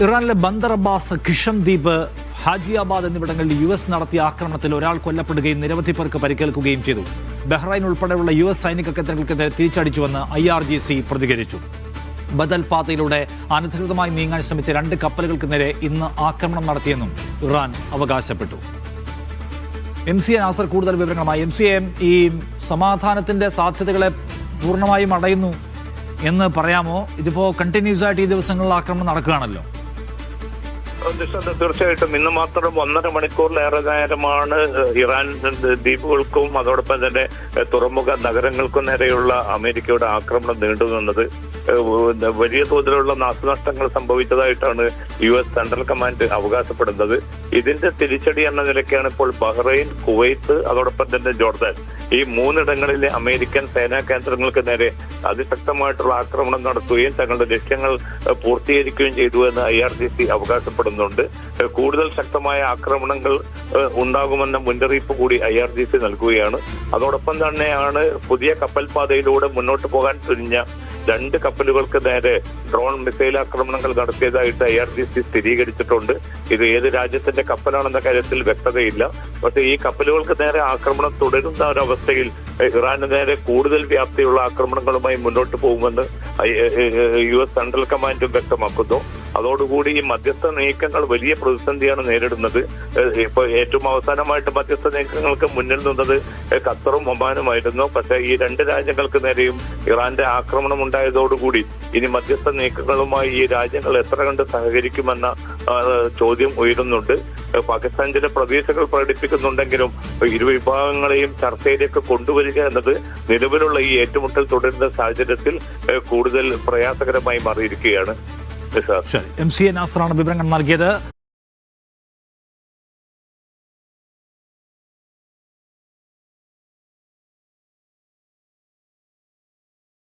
ഇറാനിലെ ബന്ദർ അബ്ബാസ്, കിഷം ദ്വീപ്, ഹാജിയാബാദ് എന്നിവിടങ്ങളിൽ US നടത്തിയ ആക്രമണത്തിൽ ഒരാൾ കൊല്ലപ്പെടുകയും നിരവധി പേർക്ക് പരിക്കേൽക്കുകയും ചെയ്തു. ബഹ്റൈൻ ഉൾപ്പെടെയുള്ള US സൈനിക കേന്ദ്രങ്ങൾക്കെതിരെ തിരിച്ചടിച്ചുവെന്ന് IRGC പ്രതികരിച്ചു. ബദൽ പാതയിലൂടെ അനധികൃതമായി നീങ്ങാൻ ശ്രമിച്ച 2 കപ്പലുകൾക്ക് നേരെ ഇന്ന് ആക്രമണം നടത്തിയെന്നും ഇറാൻ അവകാശപ്പെട്ടു. MCA നാസർ കൂടുതൽ വിവരങ്ങളുമായി. MCA, ഈ സമാധാനത്തിന്റെ സാധ്യതകളെ പൂർണ്ണമായും അടയുന്നു എന്ന് പറയാമോ? ഇതിപ്പോ കണ്ടിന്യൂസ് ആയിട്ട് ഈ ദിവസങ്ങളിൽ ആക്രമണം നടക്കുകയാണല്ലോ. തീർച്ചയായിട്ടും ഇന്ന് മാത്രം 1.5 മണിക്കൂറിലേറെ നേരമാണ് ഇറാൻ ദ്വീപുകൾക്കും അതോടൊപ്പം തന്നെ തുറമുഖ നഗരങ്ങൾക്കും നേരെയുള്ള അമേരിക്കയുടെ ആക്രമണം നീണ്ടുനിന്നത്. വലിയ തോതിലുള്ള നാശനഷ്ടങ്ങൾ സംഭവിച്ചതായിട്ടാണ് US സെൻട്രൽ കമാൻഡ് അവകാശപ്പെടുന്നത്. ഇതിന്റെ തിരിച്ചടി എന്ന നിലയ്ക്കാണ് ഇപ്പോൾ ബഹ്റൈൻ, കുവൈത്ത്, അതോടൊപ്പം തന്നെ ജോർദാൻ ഈ 3 ഇടങ്ങളിലെ അമേരിക്കൻ സേനാ കേന്ദ്രങ്ങൾക്ക് നേരെ അതിശക്തമായിട്ടുള്ള ആക്രമണം നടത്തുകയും തങ്ങളുടെ ലക്ഷ്യങ്ങൾ പൂർത്തീകരിക്കുകയും ചെയ്തു എന്ന് IRGC അവകാശപ്പെടുന്നുണ്ട്. കൂടുതൽ ശക്തമായ ആക്രമണങ്ങൾ ഉണ്ടാകുമെന്ന മുന്നറിയിപ്പ് കൂടി IRGC നൽകുകയാണ്. അതോടൊപ്പം തന്നെയാണ് പുതിയ കപ്പൽ പാതയിലൂടെ മുന്നോട്ട് പോകാൻ തുനിഞ്ഞ 2 കപ്പലുകൾക്ക് നേരെ ഡ്രോൺ മിസൈൽ ആക്രമണങ്ങൾ നടത്തിയതായിട്ട് IRGC സ്ഥിരീകരിച്ചിട്ടുണ്ട്. ഇത് ഏത് രാജ്യത്തിന്റെ കപ്പലാണെന്ന കാര്യത്തിൽ വ്യക്തതയില്ല. പക്ഷേ ഈ കപ്പലുകൾക്ക് നേരെ ആക്രമണം തുടരുന്ന ഒരവസ്ഥയിൽ ഇറാന് നേരെ കൂടുതൽ വ്യാപ്തിയുള്ള ആക്രമണങ്ങളുമായി മുന്നോട്ട് പോകുമെന്ന് US സെൻട്രൽ കമാൻഡും വ്യക്തമാക്കുന്നു. അതോടുകൂടി ഈ മധ്യസ്ഥ നീക്കങ്ങൾ വലിയ പ്രതിസന്ധിയാണ് നേരിടുന്നത്. ഇപ്പൊ ഏറ്റവും അവസാനമായിട്ട് മധ്യസ്ഥ നീക്കങ്ങൾക്ക് മുന്നിൽ നിന്നത് ഖത്തറും ഒമാനുമായിരുന്നു. പക്ഷേ ഈ 2 രാജ്യങ്ങൾക്ക് നേരെയും ഇറാന്റെ ആക്രമണം ഉണ്ടായതോടുകൂടി ഇനി മധ്യസ്ഥ നീക്കങ്ങളുമായി ഈ രാജ്യങ്ങൾ എത്ര കണ്ട് സഹകരിക്കുമെന്ന ചോദ്യം ഉയരുന്നുണ്ട്. പാകിസ്ഥാൻ ചില പ്രതീക്ഷകൾ പ്രകടിപ്പിക്കുന്നുണ്ടെങ്കിലും ഇരുവിഭാഗങ്ങളെയും ചർച്ചയിലേക്ക് കൊണ്ടുവരിക എന്നത് നിലവിലുള്ള ഈ ഏറ്റുമുട്ടൽ തുടരുന്ന സാഹചര്യത്തിൽ കൂടുതൽ പ്രയാസകരമായി മാറിയിരിക്കുകയാണ്. MCA നാസറാണ് വിവരങ്ങൾ നൽകിയത്.